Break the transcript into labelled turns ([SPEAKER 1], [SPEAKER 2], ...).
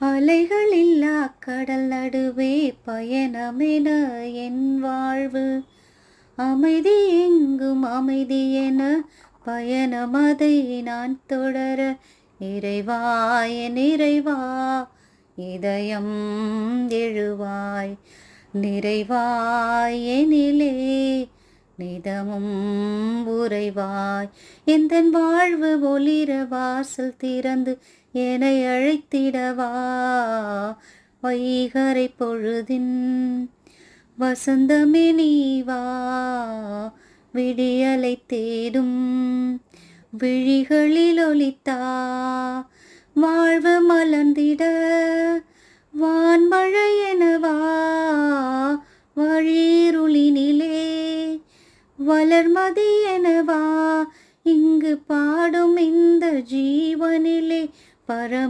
[SPEAKER 1] அலைகள் இல்லா கடல் நடுவே பயணமென என் வாழ்வு, அமைதி எங்கும் அமைதி என பயணம் அதை நான் தொடர, இறைவா என் இறைவா இதயம் எழுவாய், நிறைவாய் எனிலே நிதமும் உறைவாய், எந்தன் வாழ்வு ஒளிர வாசல் திறந்து என்னை அழைத்திடவா, வைகரை பொழுதின் வசந்தமே நீவா, விடியலை தேடும் விழிகளில் ஒளித்தா, வாழ்வு மலர்ந்திட வான்மழை எனவா, வழிருளினிலே வளர்மதி எனவா, இங்கு பாடும் இந்த ஜீவனிலே பரம